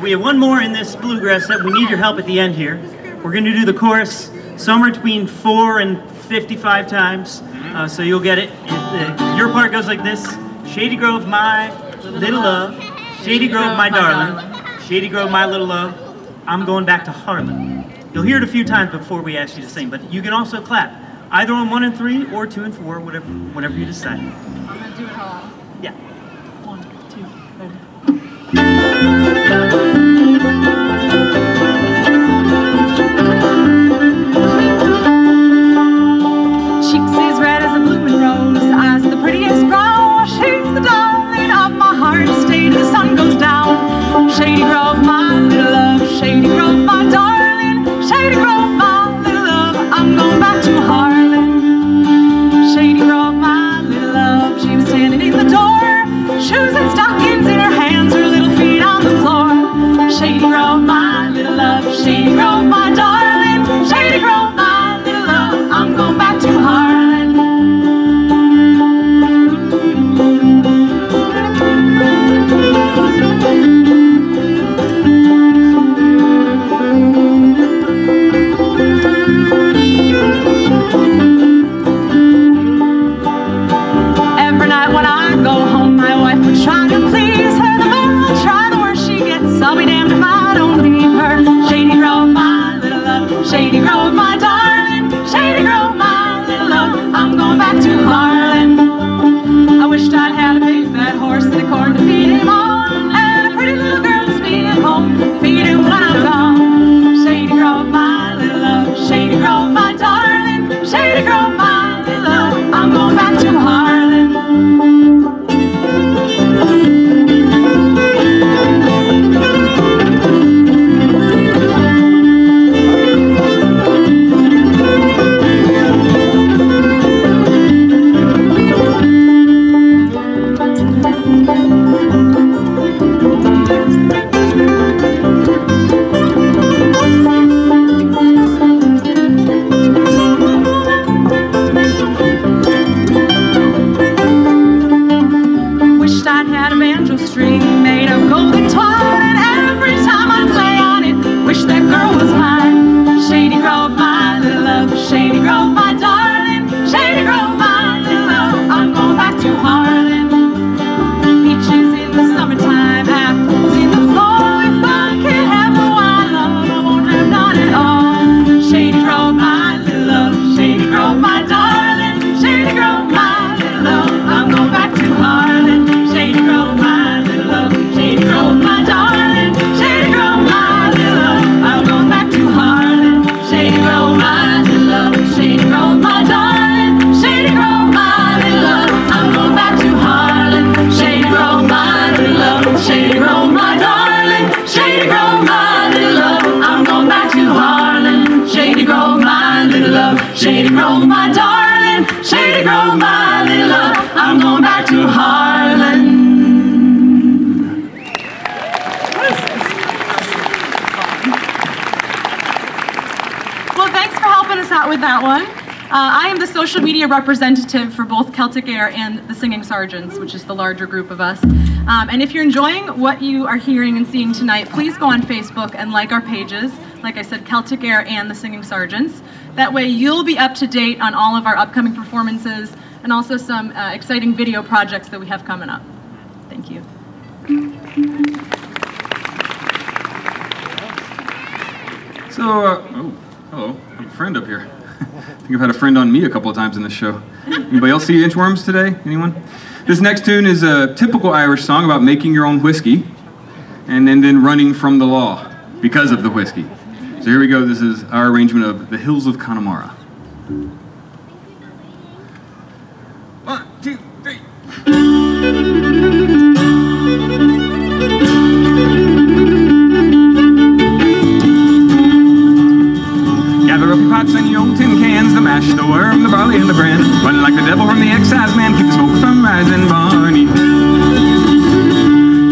We have one more in this bluegrass set. We need your help at the end here. We're going to do the chorus somewhere between 4 and 55 times, so you'll get it. Your part goes like this. Shady Grove, my little love. Shady Grove, my darling. Shady Grove, my little love. I'm going back to Harlan. You'll hear it a few times before we ask you to sing, but you can also clap. Either on 1 and 3 or 2 and 4, whatever you decide. I'm going to do it all. Yeah. 1, 2, 3. Cheeks as red as a blooming rose, eyes of the prettiest brow. She's the darling of my heart, stay till the sun goes down. Shady Grove, my little love. Shady Grove, my darling. Shady Grove, my little love. I'm going back to Harlan. Shady Grove, my little love. She was standing in the door, shoes and stockings in her hands, her little feet on the floor. Shady Grove, my little love. Shady Grove, my darling. Shady Grove, my little love. I'm going back to Harlan. Every night when I go home, my wife would try to please her. The more I try, the worse she gets. I'll be damned if I don't leave her. Shady Grove, my little love. Shady Grove, my darling. Shady Grove, my little love. I'm going back to Harlan. I wished I'd had a big fat horse and a corn to feed him on, and a pretty little girl to speed him home, feed him when I'm gone. Shady Grove, my little love. Shady Grove, my darling. Shady Grove, my little love. I'm going back to Harlan. Wished I'd had a banjo string made of golden twine, and every time I play on it, wish that girl was mine. Shady Grove, my little love. Shady Grove, my darling. Shady Grove, my little love. I'm going back to Harlan. Peaches in the summertime, apples in the fall. If I can't have the one I love, I won't have none at all. Shady Grove, my little love. Shady Grove, my darling. Shady Grove, my little love. I'm going back to Harlan. Shady Grove, my little love. Shady Grove, my darling. Shady Grove, my little love. I'm going back to Harlan. Shady Grove, my little love. Shady Grove, my darling. Shady Grove, my little love. I'm going back to Harlan. Shady Grove, my little love. Shady Grove, my darling. Shady Grove, my little love. I'm going back to Harlan. Shady Grove, my little love. Shady Grove, my darling. Shady Grove, my little love. I'm going back to Harlan. Well, thanks for helping us out with that one. I am the social media representative for both Celtic Aire and the Singing Sergeants, which is the larger group of us. And if you're enjoying what you are hearing and seeing tonight, please go on Facebook and like our pages. Like I said, Celtic Aire and the Singing Sergeants. That way you'll be up to date on all of our upcoming performances and also some exciting video projects that we have coming up. Thank you. So, oh, hello, I have a friend up here. I think I've had a friend on me a couple of times in this show. Anybody else see inchworms today? Anyone? This next tune is a typical Irish song about making your own whiskey and then running from the law because of the whiskey. So here we go. This is our arrangement of The Hills of Connemara. 1, 2, 3. Gather up your pots and your old tin cans, the mash, the worm, the barley, and the bran. Run like the devil from the excise man, keep the smoke from rising, Barney.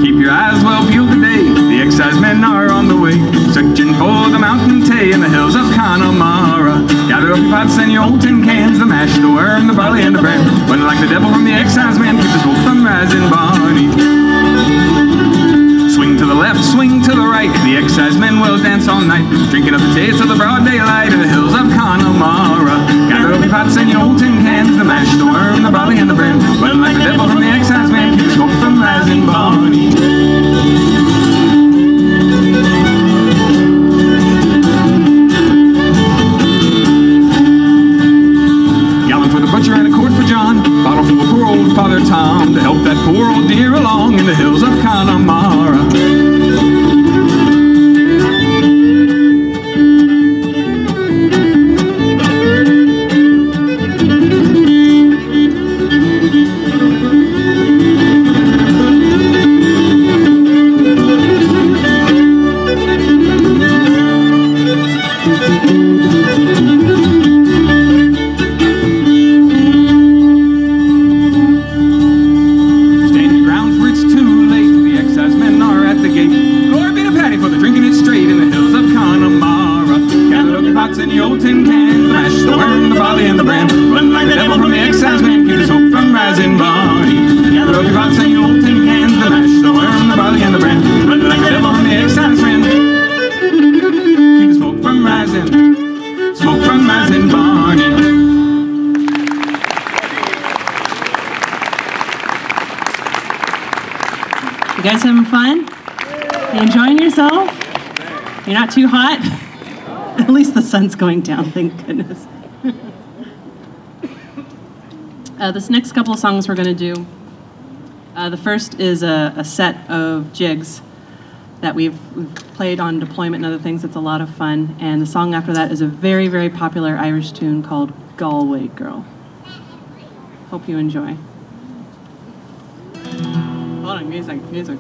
Keep your eyes well peeled today, the excise men are on the way, searching for the mountain tay in the hills of Connemara. Gather up your pots and your old tin cans, the mash, the worm, the barley, and the bran. Run like the devil from the excise man, keep the smoke from rising, Barney. Swing to the left, swing to the right, the excise men will dance all night, drinking up the taste of the broad daylight in the hills of Connemara. Gather up your pots and your old tin cans, the mash, the worm, the barley, and the bran. Run like the devil from the excise man, keep the smoke from rising, Barney. Gallon for the butcher and a quart for John, bottle full of poor old Father Tom, to help that poor old dear along in the hills of Connemara. You guys having fun? You enjoying yourself? You're not too hot? At least the sun's going down, thank goodness. This next couple of songs we're going to do, the first is a set of jigs that we've played on deployment and other things. It's a lot of fun. And the song after that is a very, very popular Irish tune called Galway Girl. Hope you enjoy. Hold on, music.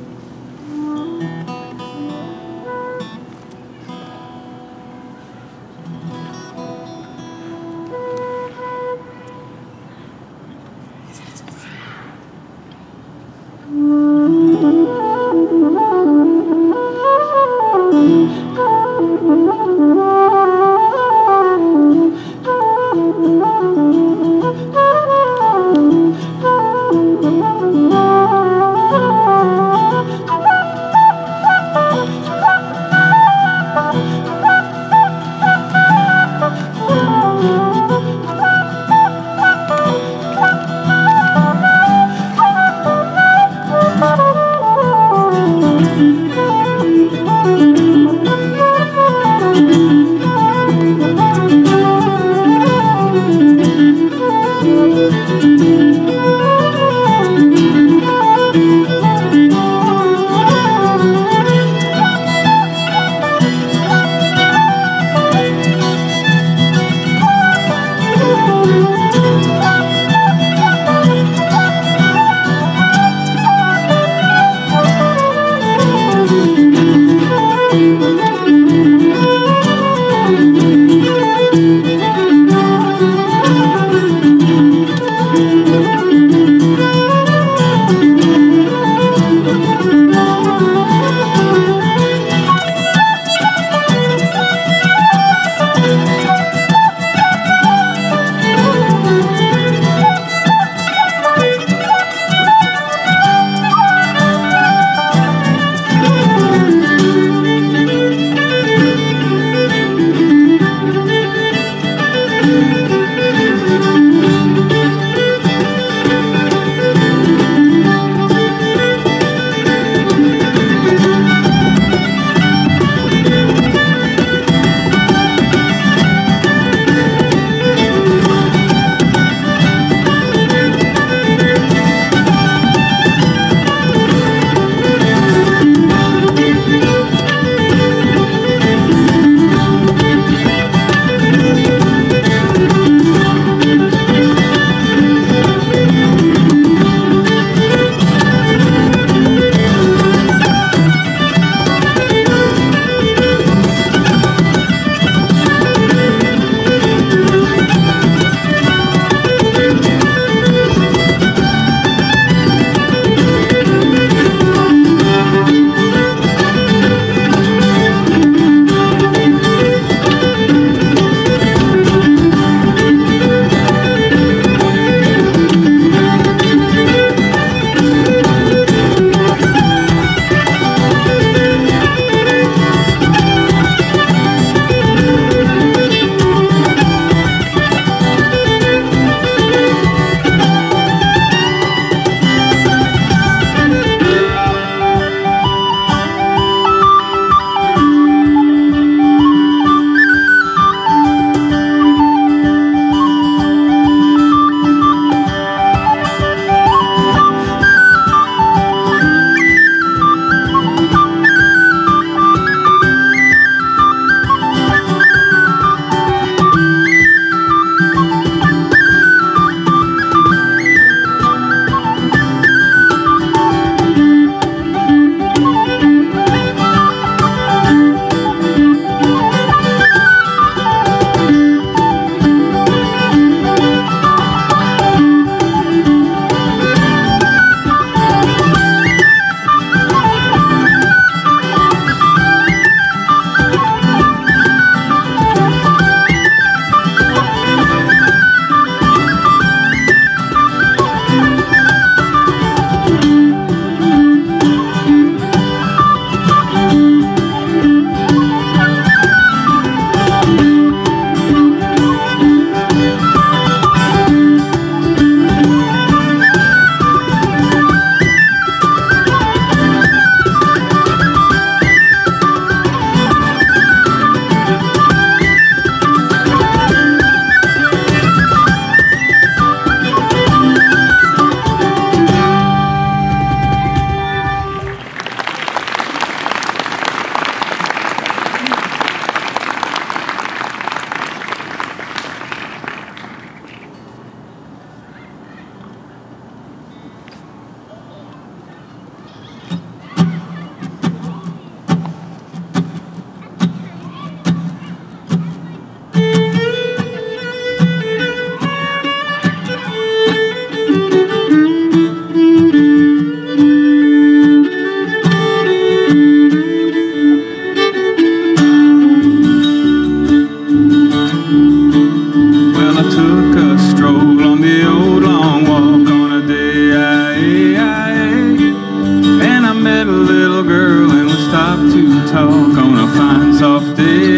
to talk on a fine soft day.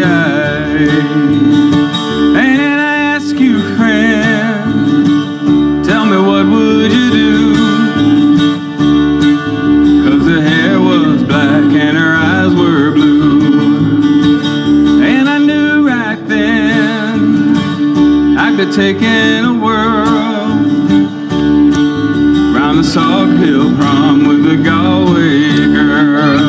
And I ask you, friend, tell me what would you do? 'Cause her hair was black and her eyes were blue. And I knew right then I'd be taking a whirl round the Sog Hill prom with the Galway girl.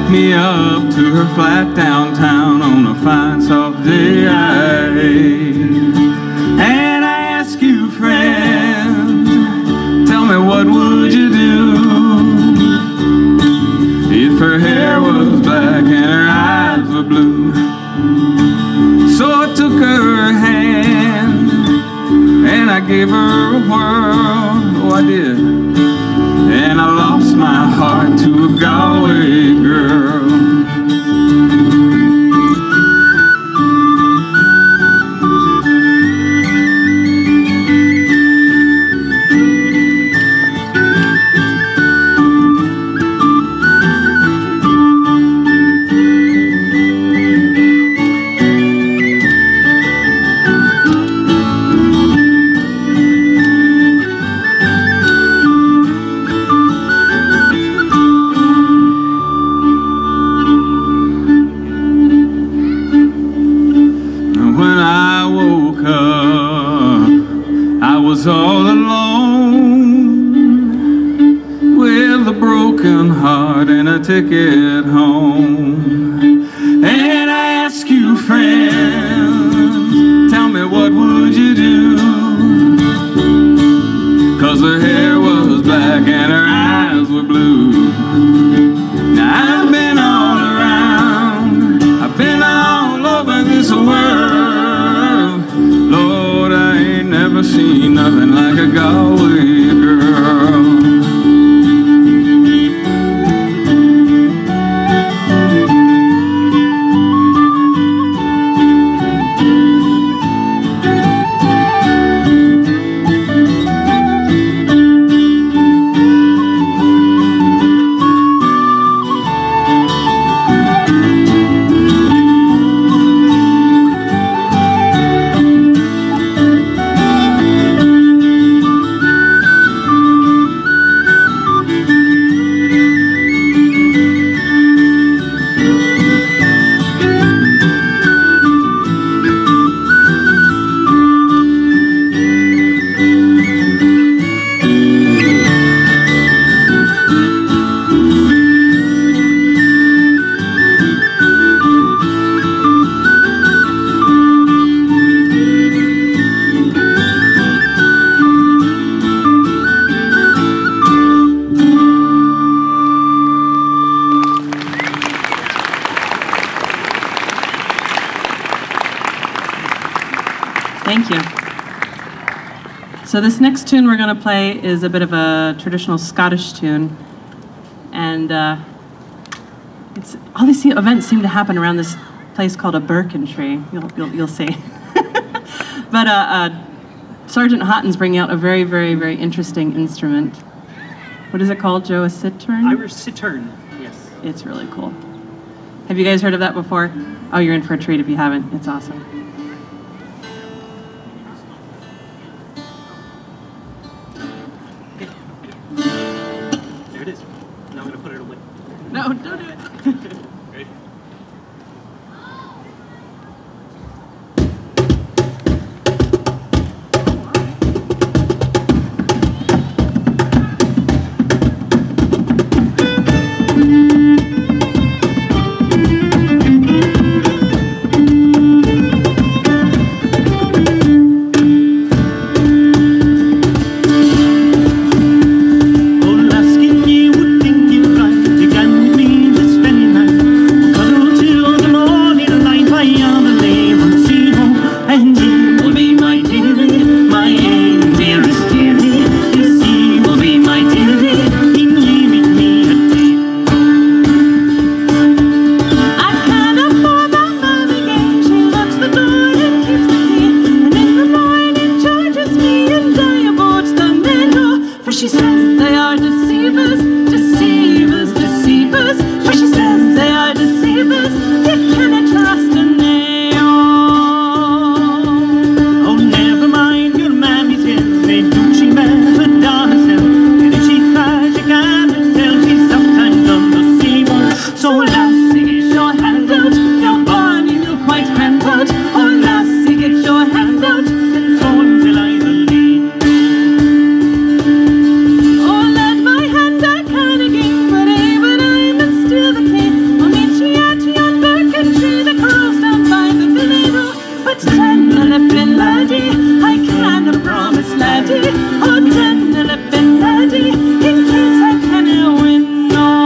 Me up to her flat downtown on a fine soft day. And I ask you, friend, tell me what would you do if her hair was black and her eyes were blue? So I took her hand and I gave her a whirl. Oh, I did. And I lost my heart to a Galway girl. All alone with a broken heart and a ticket home. And I ask you, friend, tell me what would you do? 'Cause her hair was black and her eyes were blue. Now I've been all around, I've been all over this world. Lord, I ain't never seen nothing like a Galway girl. Thank you. So this next tune we're going to play is a bit of a traditional Scottish tune, and all these events seem to happen around this place called a birkin tree. You'll see. But Sergeant Houghton's bringing out a very, very, very interesting instrument. What is it called, Joe? A cittern? Irish cittern. Yes. It's really cool. Have you guys heard of that before? Oh, you're in for a treat if you haven't. It's awesome. There it is. Now I'm going to put it away. No, don't do it. Ready? ten-a-lippin' laddie, I canna promise laddie, oh ten-a-lippin' laddie, in case I canna win no.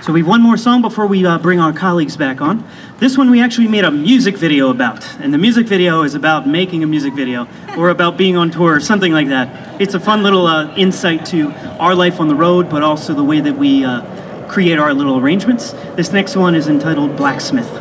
So we have one more song before we bring our colleagues back on. This one we actually made a music video about, and the music video is about making a music video or about being on tour or something like that. It's a fun little insight to our life on the road, but also the way that we create our little arrangements. This next one is entitled Blacksmith.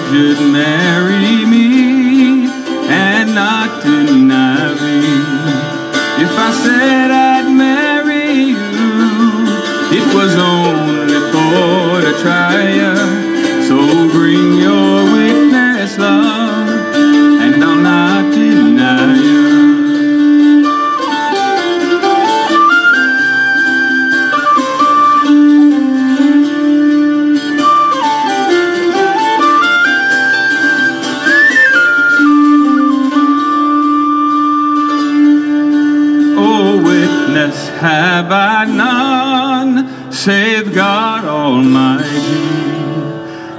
You'd marry me and not deny me. If I said I'd marry you, it was only for to try ya. So bring your witness, love, and I'll not deny ya. have I none save God Almighty,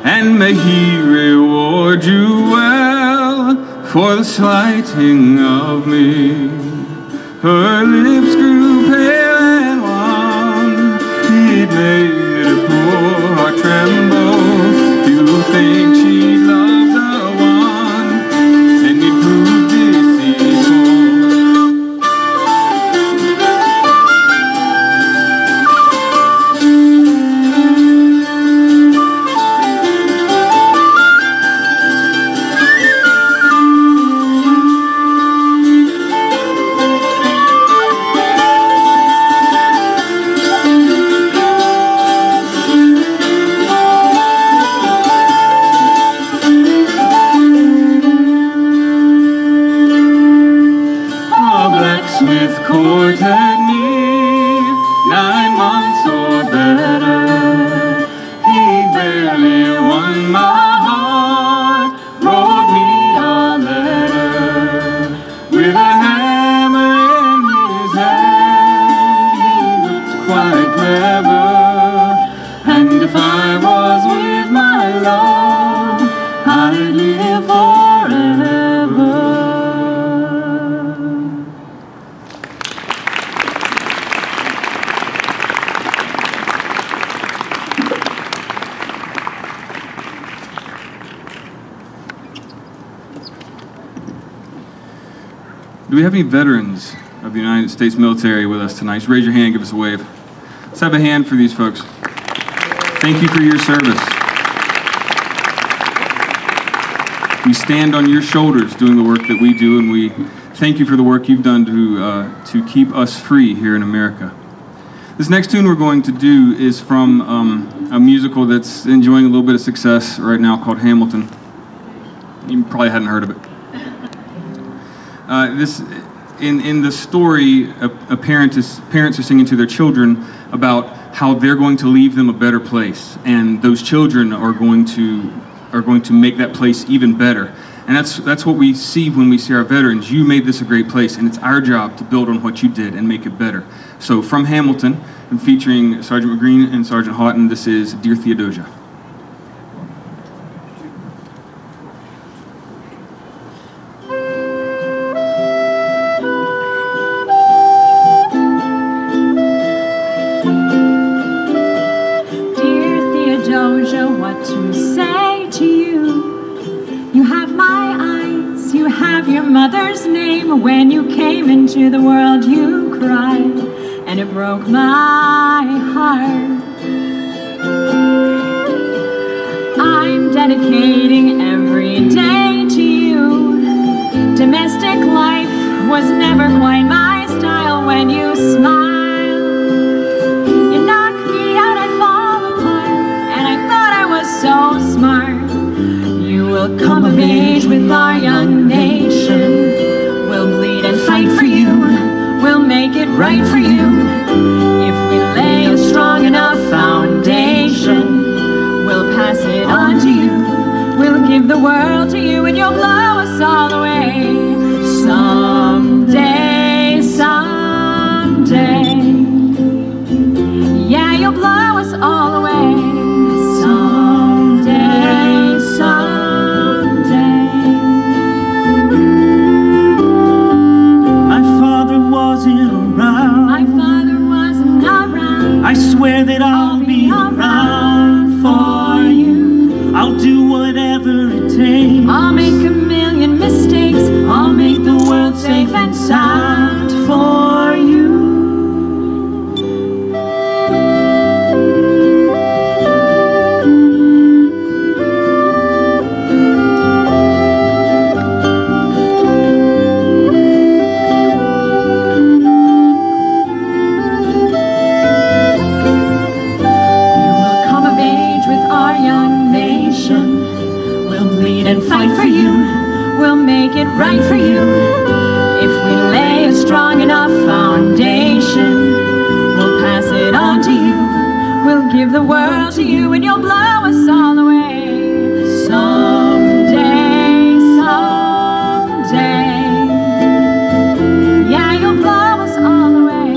and may He reward you well for the slighting of me. Her lips grew pale and wan, it made a poor heart tremble. You think she loved the one, and it proved deceitful. Courted me 9 months or better. He barely won my heart, wrote me a letter. With a hammer in his hand, he looked quite clever. And if I was with my love, I'd live forever. Do we have any veterans of the United States military with us tonight? Just raise your hand, give us a wave. Let's have a hand for these folks. Thank you for your service. We stand on your shoulders doing the work that we do, and we thank you for the work you've done to keep us free here in America. This next tune we're going to do is from a musical that's enjoying a little bit of success right now called Hamilton. You probably hadn't heard of it. In the story, parents are singing to their children about how they're going to leave them a better place, and those children are going to make that place even better. And that's what we see when we see our veterans. You made this a great place, and it's our job to build on what you did and make it better. So from Hamilton, and featuring Sergeant McGreen and Sergeant Houghton, this is Dear Theodosia. What to say to you? You have my eyes, you have your mother's name. When you came into the world you cried, and it broke my heart. I'm dedicating every day to you. Domestic life was never quite my style. When you smile, so smart. You will come of age with our young nation. We'll bleed and fight for you. We'll make it right for you. If we lay a strong enough foundation, we'll pass it on to you. We'll give the world to you, and you'll blow us all away. Someday, someday. Yeah, you'll blow us all away. I swear that I'll be around for you. I'll do whatever it takes. I'll make a million mistakes. I'll make the world safe and sound for you. And fight for you, we'll make it right for you. If we lay a strong enough foundation, we'll pass it on to you. We'll give the world to you, and you'll blow us all away. Someday, someday. Yeah, you'll blow us all away.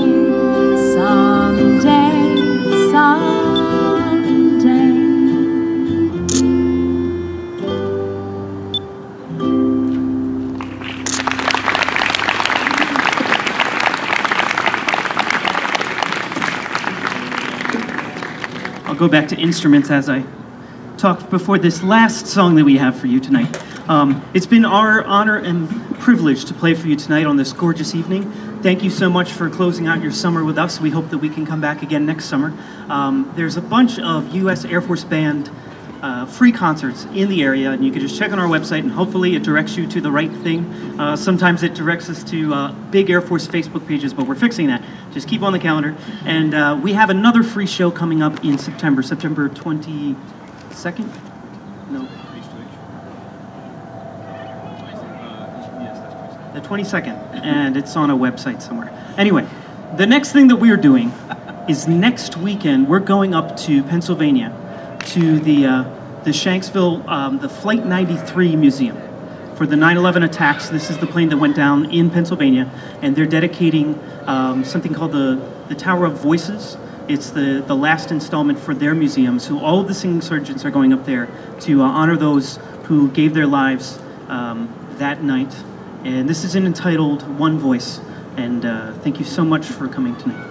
I'll go back to instruments as I talk before this last song that we have for you tonight. It's been our honor and privilege to play for you tonight on this gorgeous evening. Thank you so much for closing out your summer with us. We hope that we can come back again next summer. There's a bunch of U.S. Air Force Band free concerts in the area, and you can just check on our website, and hopefully it directs you to the right thing. Sometimes it directs us to big Air Force Facebook pages, but we're fixing that. Just keep on the calendar. And we have another free show coming up in September 22nd? No. The 22nd, and it's on a website somewhere. Anyway, the next thing that we are doing is next weekend we're going up to Pennsylvania to the Shanksville, the Flight 93 Museum for the 9/11 attacks. This is the plane that went down in Pennsylvania, and they're dedicating something called the Tower of Voices. It's the last installment for their museum. So all of the singing sergeants are going up there to honor those who gave their lives that night. And this is entitled One Voice. And thank you so much for coming tonight.